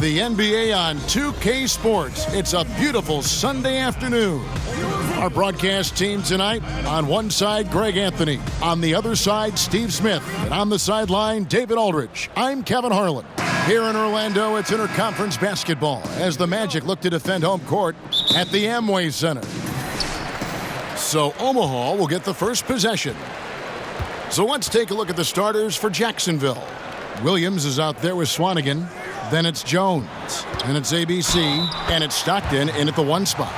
the NBA on 2K Sports. It's a beautiful Sunday afternoon. Our broadcast team tonight, on one side, Greg Anthony. On the other side, Steve Smith. And on the sideline, David Aldridge. I'm Kevin Harlan. Here in Orlando, it's interconference basketball as the Magic look to defend home court at the Amway Center. So Omaha will get the first possession. So let's take a look at the starters for Jacksonville. Williams is out there with Swanigan. Then it's Jones. And it's ABC. And it's Stockton in at the one spot.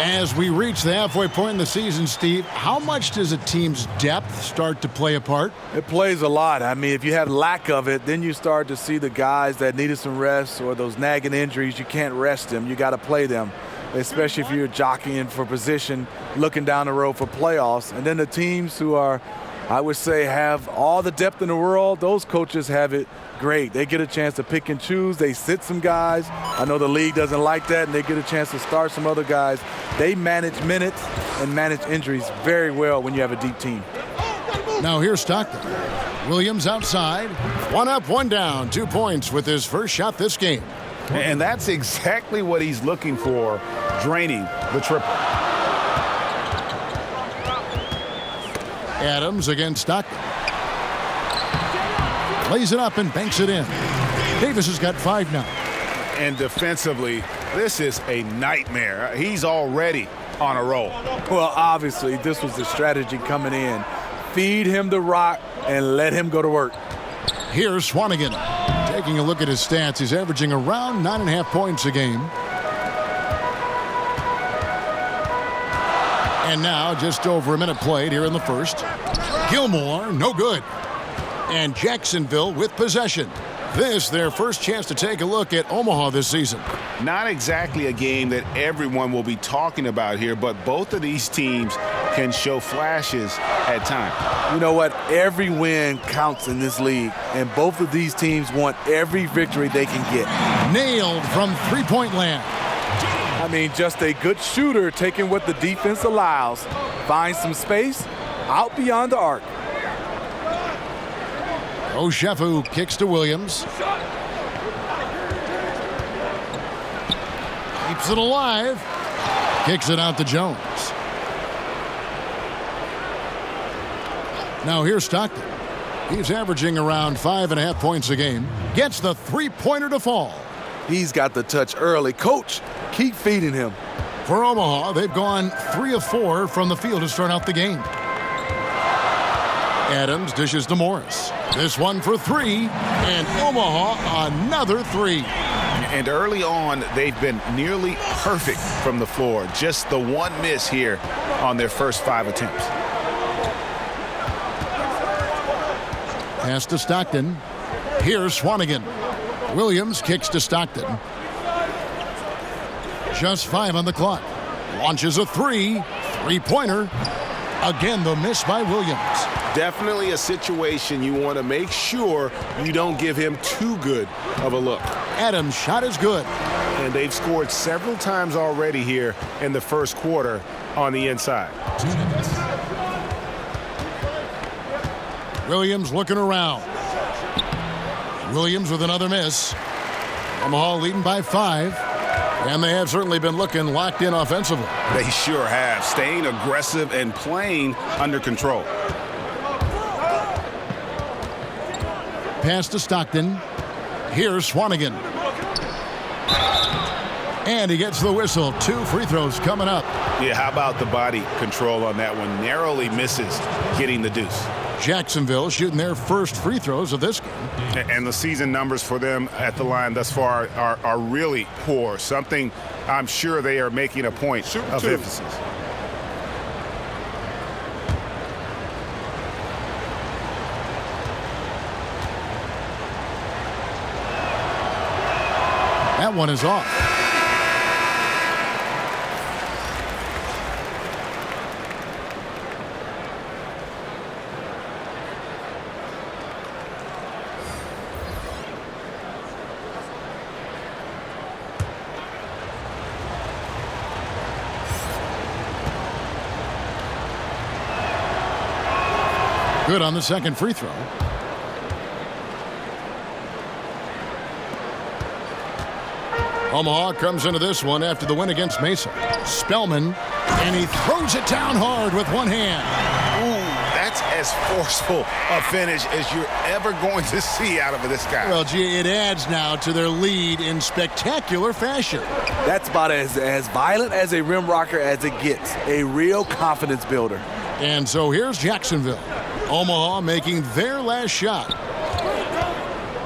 As we reach the halfway point in the season, Steve, how much does a team's depth start to play a part? It plays a lot. I mean, if you have lack of it, then you start to see the guys that needed some rest or those nagging injuries, you can't rest them. You got to play them, especially if you're jockeying for position, looking down the road for playoffs. And then the teams who are, I would say, have all the depth in the world, those coaches have it great. They get a chance to pick and choose. They sit some guys. I know the league doesn't like that, and they get a chance to start some other guys. They manage minutes and manage injuries very well when you have a deep team. Now here's Stockton. Williams outside. One up, one down. 2 points with his first shot this game. And that's exactly what he's looking for, draining the triple. Adams against Stockton. Lays it up and banks it in. Davis has got 5 now. And defensively, this is a nightmare. He's already on a roll. Well, obviously, this was the strategy coming in. Feed him the rock and let him go to work. Here's Swanigan. Taking a look at his stats, he's averaging around 9.5 points a game. And now just over a minute played here in the first. Gilmore, no good. And Jacksonville with possession. This their first chance to take a look at Omaha this season. Not exactly a game that everyone will be talking about here, but both of these teams can show flashes at times. You know what? Every win counts in this league, and both of these teams want every victory they can get. Nailed from three-point land. I mean, just a good shooter taking what the defense allows. Find some space out beyond the arc. Oshefu kicks to Williams. Keeps it alive. Kicks it out to Jones. Now here's Stockton. He's averaging around 5.5 points a game. Gets the three-pointer to fall. He's got the touch early. Coach, keep feeding him. For Omaha, they've gone 3 of 4 from the field to start out the game. Adams dishes to Morris. This one for 3, and Omaha another 3. And early on, they've been nearly perfect from the floor. Just the one miss here on their first 5 attempts. Pass to Stockton. Here's Swanigan. Williams kicks to Stockton. Just 5 on the clock. Launches a 3-pointer. Again, the miss by Williams. Definitely a situation you want to make sure you don't give him too good of a look. Adams' shot is good. And they've scored several times already here in the first quarter on the inside. Williams looking around. Williams with another miss. Omaha leading by 5. And they have certainly been looking locked in offensively. They sure have, staying aggressive and playing under control. Pass to Stockton. Here's Swanigan. And he gets the whistle. 2 free throws coming up. Yeah, how about the body control on that one? Narrowly misses getting the deuce. Jacksonville shooting their first free throws of this game. And the season numbers for them at the line thus far are really poor. Something I'm sure they are making a point of emphasis. That one is off. Good on the second free throw. Omaha comes into this one after the win against Mesa. Spellman, and he throws it down hard with one hand. Ooh, that's as forceful a finish as you're ever going to see out of this guy. Well, gee, it adds now to their lead in spectacular fashion. That's about as violent as a rim rocker as it gets. A real confidence builder. And so here's Jacksonville. Omaha making their last shot.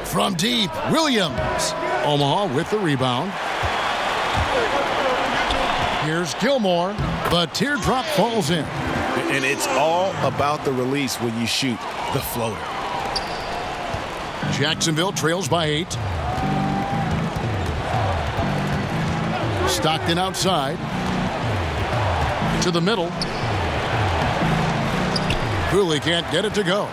From deep, Williams. Omaha with the rebound. Here's Gilmore. The teardrop falls in. And it's all about the release when you shoot the floater. Jacksonville trails by 8. Stockton outside. To the middle. Cooley can't get it to go.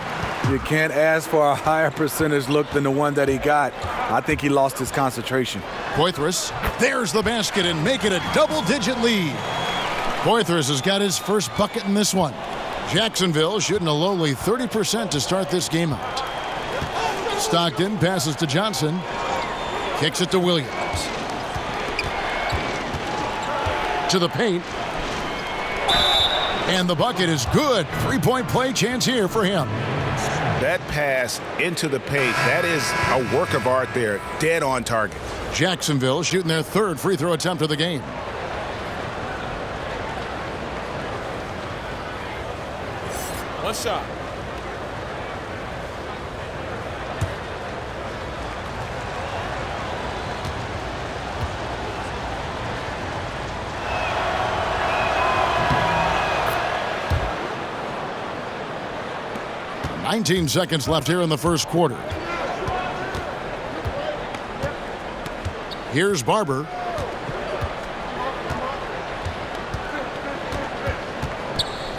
You can't ask for a higher percentage look than the one that he got. I think he lost his concentration. Poitras, there's the basket and make it a double-digit lead. Poitras has got his first bucket in this one. Jacksonville shooting a lowly 30% to start this game out. Stockton passes to Johnson. Kicks it to Williams. To the paint. And the bucket is good. Three-point play chance here for him. That pass into the paint, that is a work of art there. Dead on target. Jacksonville shooting their third free throw attempt of the game. One shot. Nineteen seconds left here in the first quarter. Here's Barber.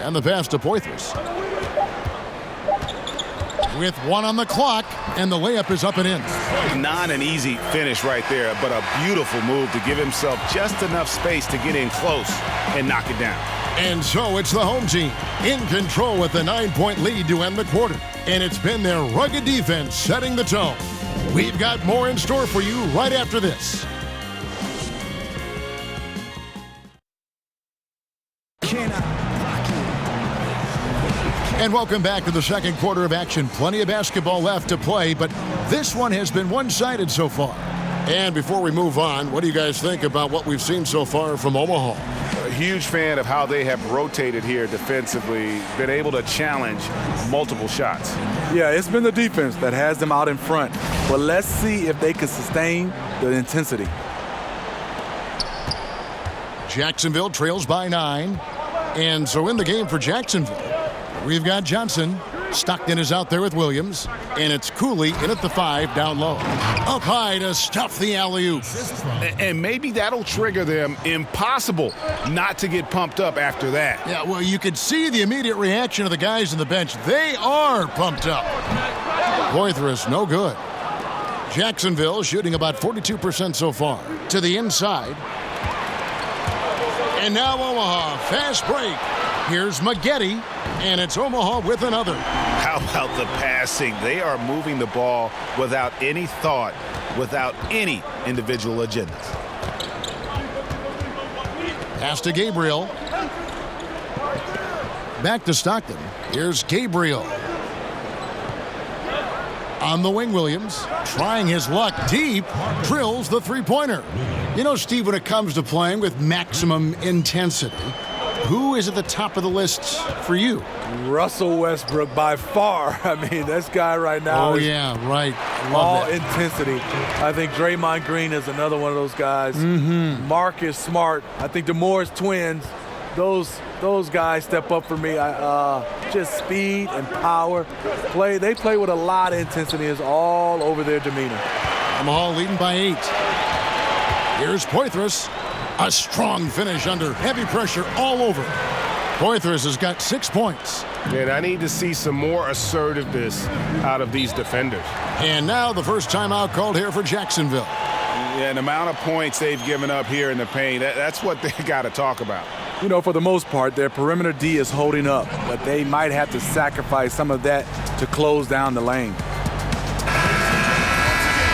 And the pass to Poitras. With one on the clock, and the layup is up and in. Not an easy finish right there, but a beautiful move to give himself just enough space to get in close and knock it down. And so it's the home team in control with a 9-point lead to end the quarter. And it's been their rugged defense setting the tone. We've got more in store for you right after this. And welcome back to the second quarter of action. Plenty of basketball left to play, but this one has been one-sided so far. And before we move on, what do you guys think about what we've seen so far from Omaha? A huge fan of how they have rotated here defensively, been able to challenge multiple shots. Yeah, it's been the defense that has them out in front. But let's see if they can sustain the intensity. Jacksonville trails by 9. And so in the game for Jacksonville, we've got Johnson. Stockton is out there with Williams. And it's Cooley in at the 5 down low. Up high to stuff the alley-oop. And maybe that'll trigger them. Impossible not to get pumped up after that. Yeah, well, you could see the immediate reaction of the guys on the bench. They are pumped up. Poitras, no good. Jacksonville shooting about 42% so far. To the inside. And now Omaha, fast break. Here's Maggette, and it's Omaha with another. How about the passing? They are moving the ball without any thought, without any individual agendas. Pass to Gabriel. Back to Stockton. Here's Gabriel. On the wing, Williams, trying his luck deep, drills the three-pointer. You know, Steve, when it comes to playing with maximum intensity, who is at the top of the list for you? Russell Westbrook by far. I mean, this guy right now is right. all intensity. I think Draymond Green is another one of those guys. Marcus Smart. I think the Morris twins, those guys step up for me. Just speed and power. They play with a lot of intensity. It's all over their demeanor. Omaha leading by 8. Here's Poitras. A strong finish under heavy pressure all over. Poitras has got 6 points. And I need to see some more assertiveness out of these defenders. And now the first timeout called here for Jacksonville. Yeah, the amount of points they've given up here in the paint, that's what they got to talk about. You know, for the most part, their perimeter D is holding up, but they might have to sacrifice some of that to close down the lane.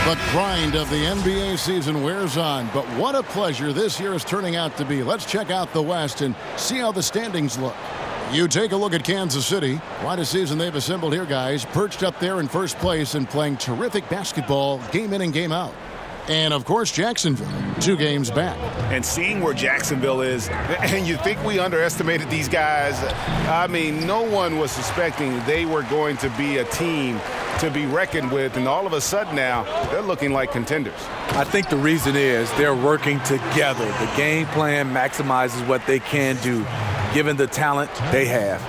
The grind of the NBA season wears on, but what a pleasure this year is turning out to be. Let's check out the West and see how the standings look. You take a look at Kansas City. Quite a season they've assembled here, guys. Perched up there in first place and playing terrific basketball game in and game out. And, of course, Jacksonville, 2 games back. And seeing where Jacksonville is, and you think we underestimated these guys. I mean, no one was suspecting they were going to be a team to be reckoned with, and all of a sudden now, they're looking like contenders. I think the reason is they're working together. The game plan maximizes what they can do, given the talent they have.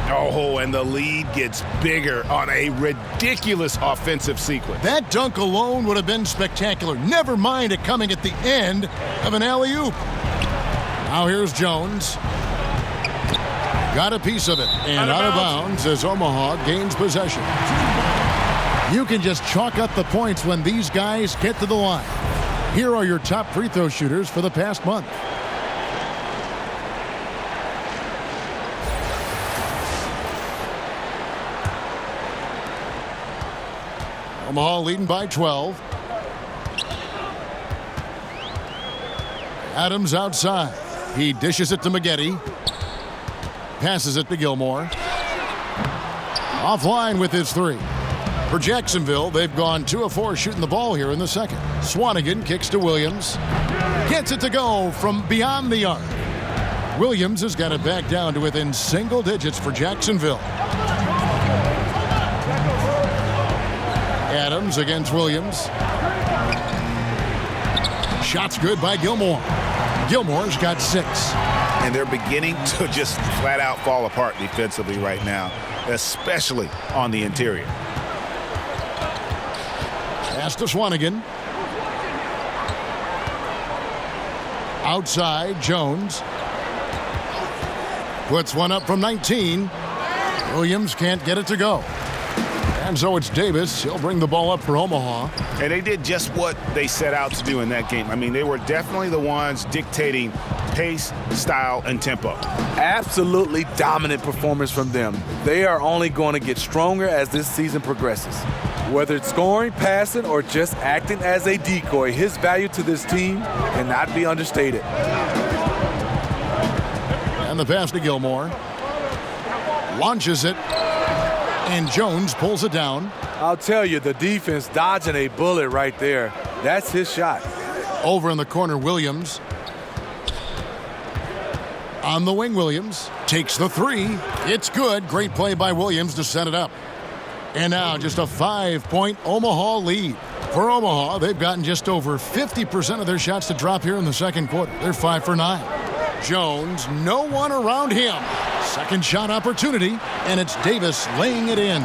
Oh, and the lead gets bigger on a ridiculous offensive sequence. That dunk alone would have been spectacular. Never mind it coming at the end of an alley-oop. Now here's Jones. Got a piece of it. And out of bounds as Omaha gains possession. You can just chalk up the points when these guys get to the line. Here are your top free throw shooters for the past month. Omaha leading by 12. Adams outside. He dishes it to Maggette. Passes it to Gilmore. Offline with his 3. For Jacksonville, they've gone 2 of 4 shooting the ball here in the second. Swanigan kicks to Williams. Gets it to go from beyond the arc. Williams has got it back down to within single digits for Jacksonville. Adams against Williams. Shot's good by Gilmore. Gilmore's got 6. And they're beginning to just flat out fall apart defensively right now, especially on the interior. Pass to Swanigan. Outside, Jones. Puts one up from 19. Williams can't get it to go. And so it's Davis. He'll bring the ball up for Omaha. And they did just what they set out to do in that game. I mean, they were definitely the ones dictating pace, style, and tempo. Absolutely dominant performance from them. They are only going to get stronger as this season progresses. Whether it's scoring, passing, or just acting as a decoy, his value to this team cannot be understated. And the pass to Gilmore. Launches it. And Jones pulls it down. I'll tell you, the defense dodging a bullet right there. That's his shot. Over in the corner, Williams. On the wing, Williams takes the 3. It's good. Great play by Williams to set it up. And now just a 5-point Omaha lead. For Omaha, they've gotten just over 50% of their shots to drop here in the second quarter. They're 5 for 9. Jones, no one around him. Second shot opportunity, and it's Davis laying it in.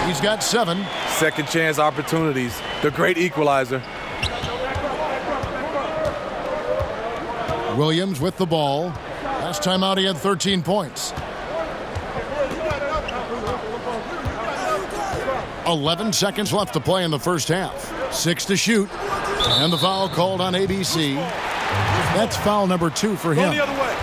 He's got 7. Second chance opportunities. The great equalizer. Williams with the ball. Last time out he had 13 points. 11 seconds left to play in the first half. 6 to shoot. And the foul called on ABC. That's foul number 2 for him. Go the other way.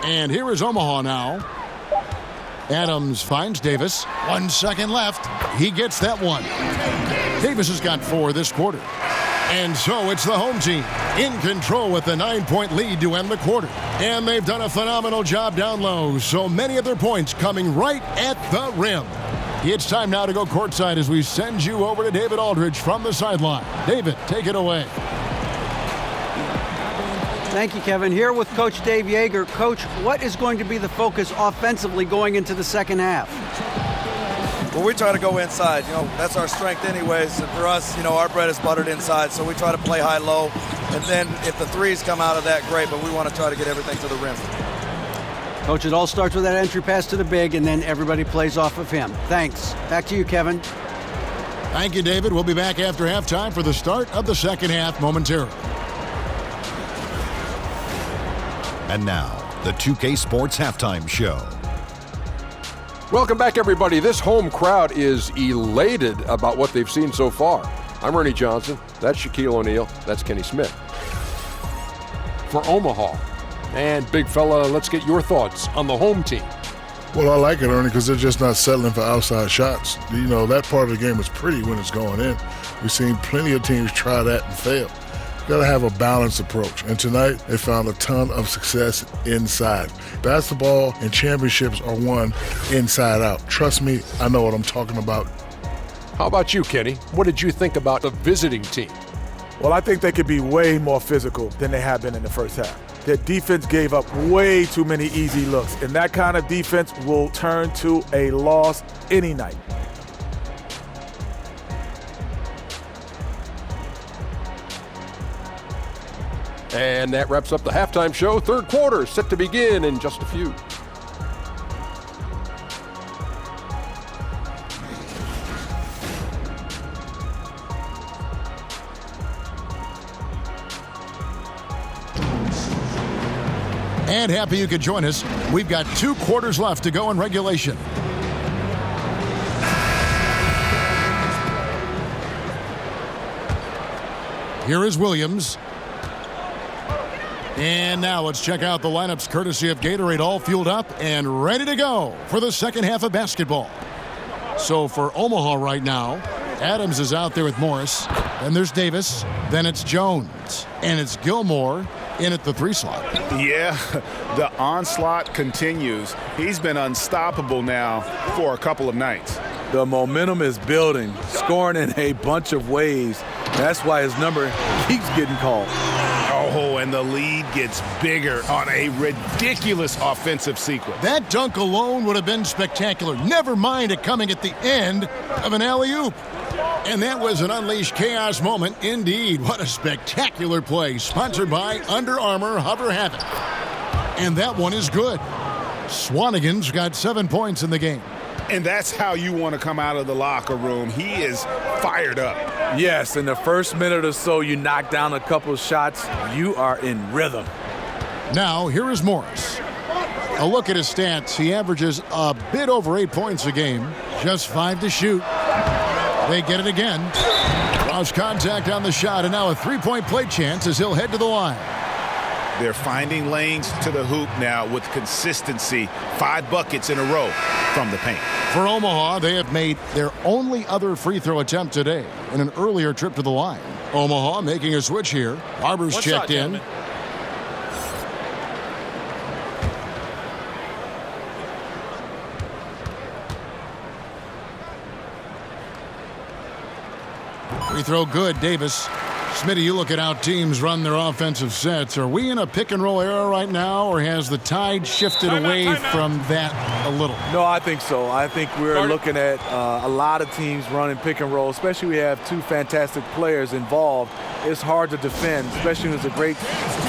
And here is Omaha now. Adams finds Davis. 1 second left. He gets that one. Davis has got 4 this quarter. And so it's the home team in control with the 9-point lead to end the quarter. And they've done a phenomenal job down low. So many of their points coming right at the rim. It's time now to go courtside as we send you over to David Aldridge from the sideline. David, take it away. Thank you, Kevin. Here with Coach Dave Yeager. Coach, what is going to be the focus offensively going into the second half? Well, we try to go inside. You know, that's our strength anyways. And for us, you know, our bread is buttered inside, so we try to play high-low. And then if the threes come out of that, great, but we want to try to get everything to the rim. Coach, it all starts with that entry pass to the big, and then everybody plays off of him. Thanks. Back to you, Kevin. Thank you, David. We'll be back after halftime for the start of the second half momentarily. And now, the 2K Sports Halftime Show. Welcome back, everybody. This home crowd is elated about what they've seen so far. I'm Ernie Johnson. That's Shaquille O'Neal. That's Kenny Smith. For Omaha. And big fella, let's get your thoughts on the home team. Well, I like it, Ernie, because they're just not settling for outside shots. You know, that part of the game is pretty when it's going in. We've seen plenty of teams try that and fail. You've got to have a balanced approach. And tonight, they found a ton of success inside. Basketball and championships are won inside out. Trust me, I know what I'm talking about. How about you, Kenny? What did you think about the visiting team? Well, I think they could be way more physical than they have been in the first half. Their defense gave up way too many easy looks, and that kind of defense will turn to a loss any night. And that wraps up the halftime show. Third quarter set to begin in just a few. And happy you could join us. We've got 2 quarters left to go in regulation. Here is Williams. And now let's check out the lineups courtesy of Gatorade, all fueled up and ready to go for the second half of basketball. So for Omaha right now, Adams is out there with Morris. Then there's Davis. Then it's Jones. And it's Gilmore in at the 3 slot. Yeah, the onslaught continues. He's been unstoppable now for a couple of nights. The momentum is building, scoring in a bunch of ways. That's why his number keeps getting called. Oh, and the lead gets bigger on a ridiculous offensive sequence. That dunk alone would have been spectacular. Never mind it coming at the end of an alley-oop. And that was an unleashed chaos moment. Indeed, what a spectacular play. Sponsored by Under Armour Hover Havoc. And that one is good. Swanigan's got 7 points in the game. And that's how you want to come out of the locker room. He is fired up. Yes, in the first minute or so, you knock down a couple of shots. You are in rhythm. Now, here is Morris. A look at his stats. He averages a bit over 8 points a game. Just 5 to shoot. They get it again. Lost contact on the shot, and now a 3-point play chance as he'll head to the line. They're finding lanes to the hoop now with consistency. 5 buckets in a row from the paint. For Omaha, they have made their only other free throw attempt today in an earlier trip to the line. Omaha making a switch here. Barber's checked in. Free throw good, Davis. Smitty, you look at how teams run their offensive sets. Are we in a pick-and-roll era right now, or has the tide shifted away from that a little? No, I think so. I think we're looking at a lot of teams running pick-and-roll, especially we have 2 fantastic players involved. It's hard to defend, especially when there's a great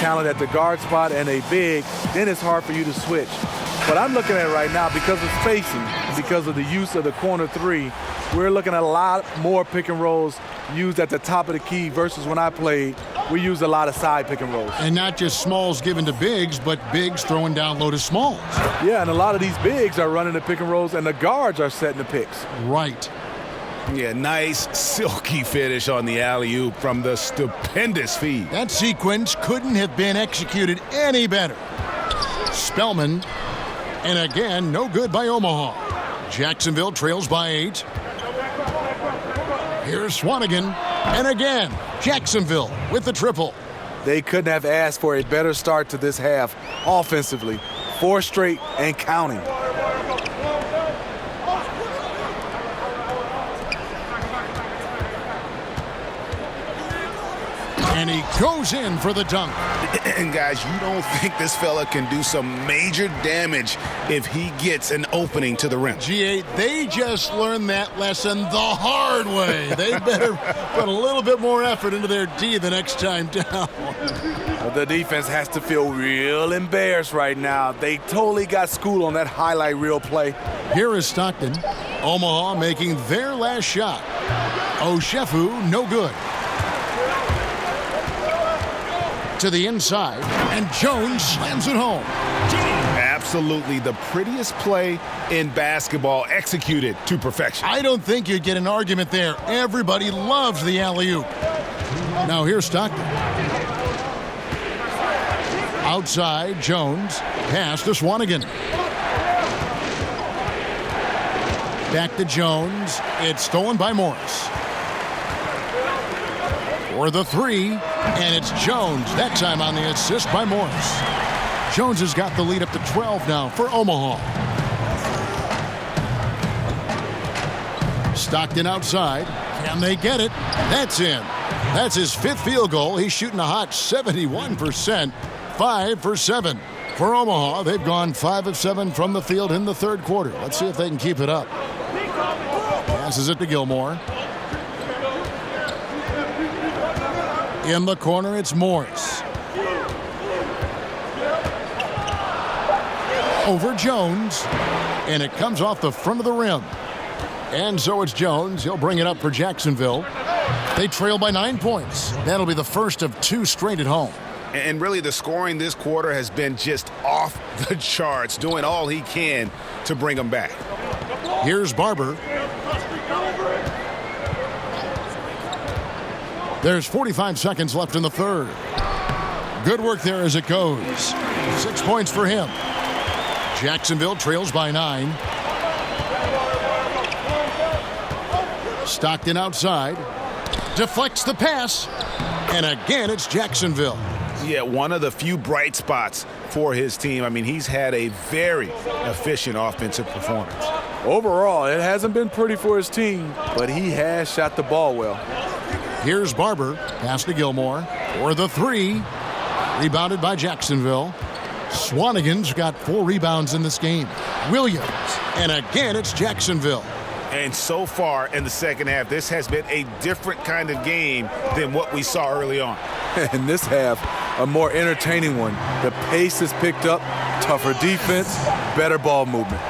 talent at the guard spot and a big. Then it's hard for you to switch. But I'm looking at it right now because of spacing, because of the use of the corner 3. We're looking at a lot more pick and rolls used at the top of the key versus when I played, we used a lot of side pick and rolls. And not just smalls given to bigs, but bigs throwing down low to smalls. Yeah, and a lot of these bigs are running the pick and rolls, and the guards are setting the picks. Right. Yeah, nice silky finish on the alley-oop from the stupendous feed. That sequence couldn't have been executed any better. Spellman, and again, no good by Omaha. Jacksonville trails by 8. Here's Swanigan, and again, Jacksonville with the triple. They couldn't have asked for a better start to this half offensively. 4 straight and counting. And he goes in for the dunk. And guys, you don't think this fella can do some major damage if he gets an opening to the rim. G8, they just learned that lesson the hard way. They better put a little bit more effort into their D the next time down. The defense has to feel real embarrassed right now. They totally got schooled on that highlight reel play. Here is Stockton. Omaha making their last shot. Oshefu, no good. To the inside, and Jones slams it home. absolutely the prettiest play in basketball, executed to perfection. I don't think you'd get an argument there. Everybody loves the alley-oop. Now here's Stockton. Outside, Jones. Pass to Swanigan. Back to Jones. It's stolen by Morris. For the three, and it's Jones. That time on the assist by Morris. Jones has got the lead up to 12 now for Omaha. Stockton outside. Can they get it? That's in. That's his 5th field goal. He's shooting a hot 71%. 5 for 7. For Omaha, they've gone 5 of 7 from the field in the 3rd quarter. Let's see if they can keep it up. Passes it to Gilmore. In the corner, it's Morris. Over Jones, and it comes off the front of the rim. And so it's Jones. He'll bring it up for Jacksonville. They trail by 9 points. That'll be the first of 2 straight at home. And really, the scoring this quarter has been just off the charts, doing all he can to bring them back. Here's Barber. There's 45 seconds left in the 3rd. Good work there as it goes. 6 points for him. Jacksonville trails by 9. Stockton outside. Deflects the pass. And again, it's Jacksonville. Yeah, one of the few bright spots for his team. I mean, he's had a very efficient offensive performance. Overall, it hasn't been pretty for his team, but he has shot the ball well. Here's Barber. Pass to Gilmore. For the 3. Rebounded by Jacksonville. Swanigan's got 4 rebounds in this game. Williams. And again, it's Jacksonville. And so far in the second half, this has been a different kind of game than what we saw early on. In this half, a more entertaining one. The pace is picked up, tougher defense, better ball movement.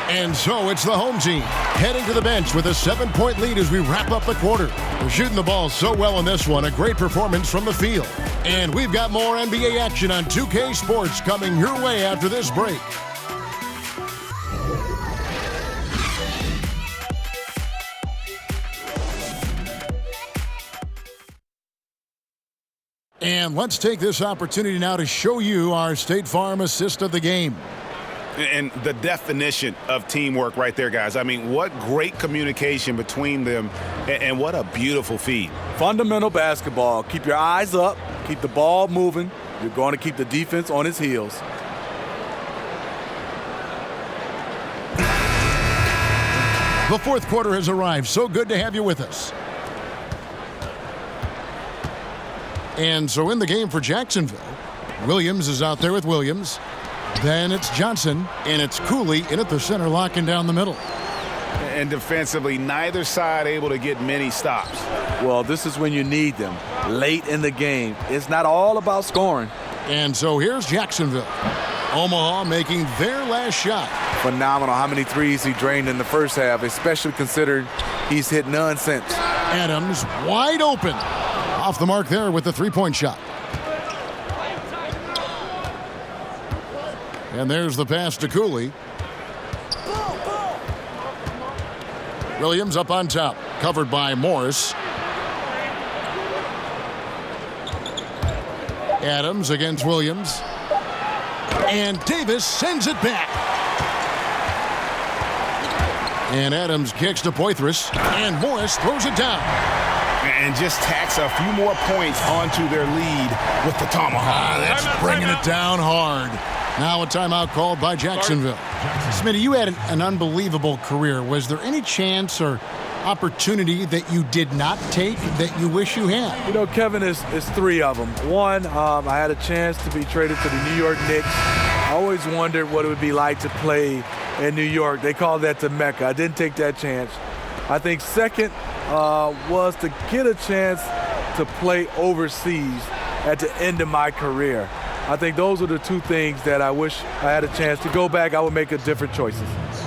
And so it's the home team heading to the bench with a 7-point lead as we wrap up the quarter. We're shooting the ball so well in this one. A great performance from the field. And we've got more NBA action on 2K Sports coming your way after this break. And let's take this opportunity now to show you our State Farm assist of the game. And the definition of teamwork right there, guys. I mean, what great communication between them, and what a beautiful feed. Fundamental basketball. Keep your eyes up. Keep the ball moving. You're going to keep the defense on its heels. The 4th quarter has arrived. So good to have you with us. And so in the game for Jacksonville, Williams is out there with Williams. Then it's Johnson, and it's Cooley in at the center, locking down the middle. And defensively, neither side able to get many stops. Well, this is when you need them, late in the game. It's not all about scoring. And so here's Jacksonville. Omaha making their last shot. Phenomenal how many threes he drained in the first half, especially considering he's hit none since. Adams wide open. Off the mark there with the 3-point shot. And there's the pass to Cooley. Williams up on top, covered by Morris. Adams against Williams. And Davis sends it back. And Adams kicks to Poitras. And Morris throws it down. And just tacks a few more points onto their lead with the tomahawk. That's bringing it down hard. Now a timeout called by Jacksonville. Smitty, you had an unbelievable career. Was there any chance or opportunity that you did not take that you wish you had? You know, Kevin, it's 3 of them. One, I had a chance to be traded to the New York Knicks. I always wondered what it would be like to play in New York. They call that the Mecca. I didn't take that chance. I think second was to get a chance to play overseas at the end of my career. I think those are the 2 things that I wish I had a chance to go back. I would make different choices.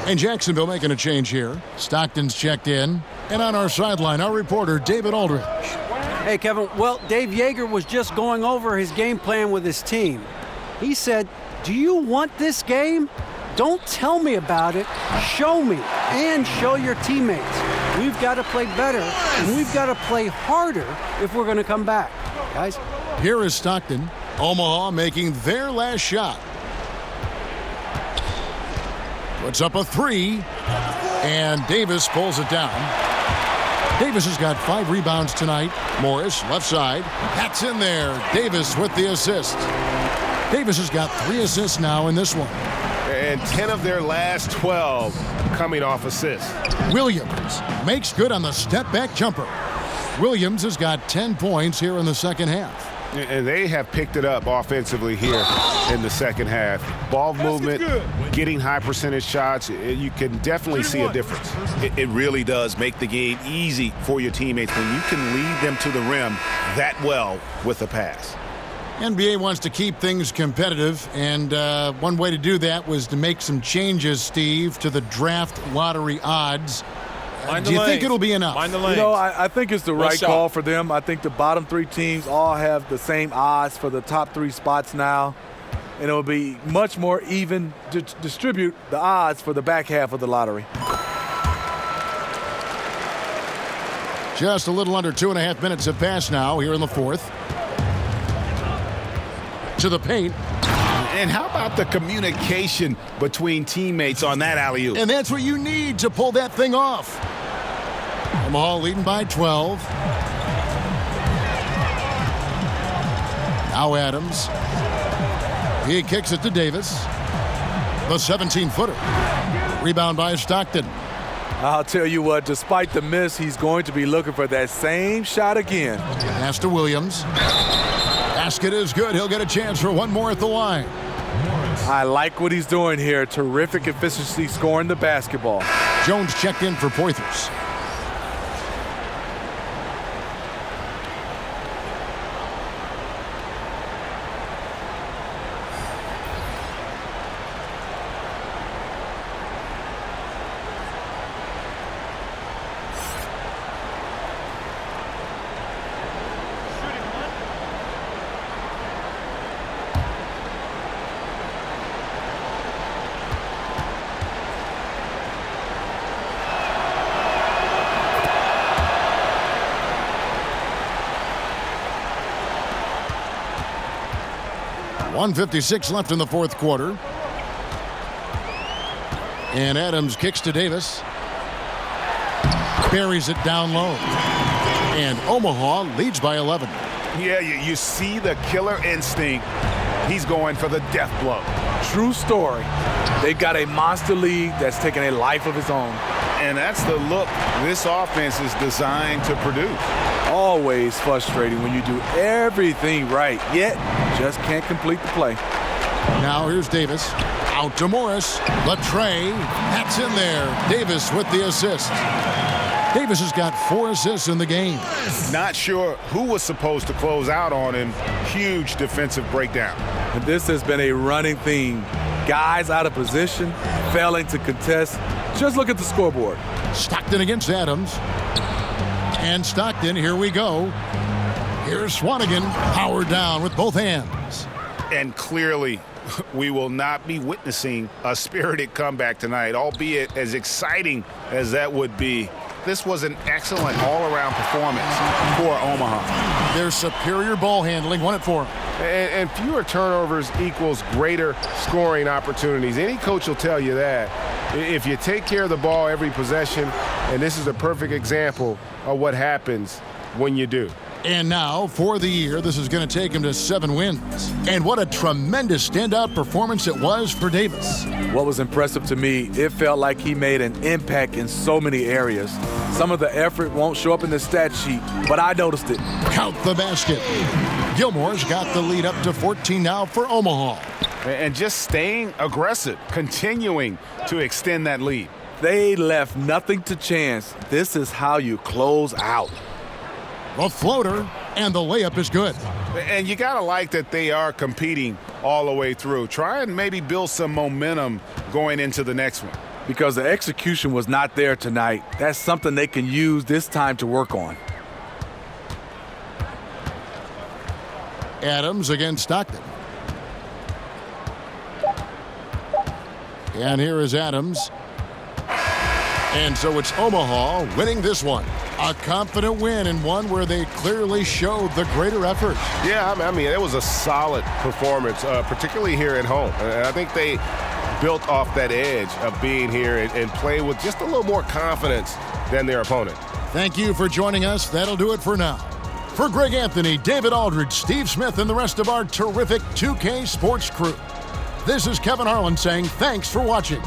And Jacksonville making a change here. Stockton's checked in. And on our sideline, our reporter, David Aldridge. Hey, Kevin. Well, Dave Yeager was just going over his game plan with his team. He said, "Do you want this game? Don't tell me about it. Show me and show your teammates. We've got to play better, and we've got to play harder if we're going to come back." Guys. Here is Stockton. Omaha making their last shot. Puts up a three, and Davis pulls it down. Davis has got 5 rebounds tonight. Morris, left side. That's in there. Davis with the assist. Davis has got 3 assists now in this one. And 10 of their last 12 coming off assists. Williams makes good on the step-back jumper. Williams has got 10 points here in the second half. And they have picked it up offensively here in the second half. Ball movement, getting high percentage shots, you can definitely see a difference. It really does make the game easy for your teammates when you can lead them to the rim that well with a pass. NBA wants to keep things competitive, and one way to do that was to make some changes, Steve, to the draft lottery odds. Do you think it'll be enough? You know, I think it's the right call for them. I think the bottom 3 teams all have the same odds for the top 3 spots now. And it'll be much more even to distribute the odds for the back half of the lottery. Just a little under 2.5 minutes have passed now here in the fourth. To the paint. And how about the communication between teammates on that alley-oop? And that's what you need to pull that thing off. Omaha leading by 12. Now Adams. He kicks it to Davis. The 17-footer. Rebound by Stockton. I'll tell you what, despite the miss, he's going to be looking for that same shot again. Pass to Williams. Basket is good. He'll get a chance for one more at the line. I like what he's doing here. Terrific efficiency scoring the basketball. Jones checked in for Poythers. .156 left in the fourth quarter. And Adams kicks to Davis. Buries it down low. And Omaha leads by 11. Yeah, you see the killer instinct. He's going for the death blow. True story. They've got a monster lead that's taking a life of its own. And that's the look this offense is designed to produce. Always frustrating when you do everything right, yet just can't complete the play. Now here's Davis. Out to Morris. The tray. That's in there. Davis with the assist. Davis has got 4 assists in the game. Not sure who was supposed to close out on him. Huge defensive breakdown. And this has been a running theme. Guys out of position, failing to contest. Just look at the scoreboard. Stockton against Adams. And Stockton, here we go. Here's Swanigan, powered down with both hands. And clearly, we will not be witnessing a spirited comeback tonight, albeit as exciting as that would be. This was an excellent all-around performance for Omaha. Their superior ball handling won it for them. And fewer turnovers equals greater scoring opportunities. Any coach will tell you that. If you take care of the ball every possession, and this is a perfect example of what happens when you do. And now, for the year, this is going to take him to 7 wins. And what a tremendous standout performance it was for Davis. What was impressive to me, it felt like he made an impact in so many areas. Some of the effort won't show up in the stat sheet, but I noticed it. Count the basket. Gilmore's got the lead up to 14 now for Omaha. And just staying aggressive, continuing to extend that lead. They left nothing to chance. This is how you close out. The floater, and the layup is good. And you got to like that they are competing all the way through. Try and maybe build some momentum going into the next one. Because the execution was not there tonight. That's something they can use this time to work on. Adams against Stockton. And here is Adams. And so it's Omaha winning this one. A confident win and one where they clearly showed the greater effort. Yeah, I mean, it was a solid performance, particularly here at home. And I think they built off that edge of being here and play with just a little more confidence than their opponent. Thank you for joining us. That'll do it for now. For Greg Anthony, David Aldridge, Steve Smith, and the rest of our terrific 2K Sports crew, this is Kevin Harlan saying thanks for watching.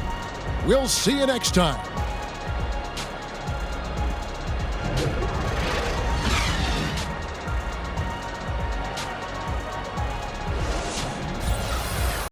We'll see you next time.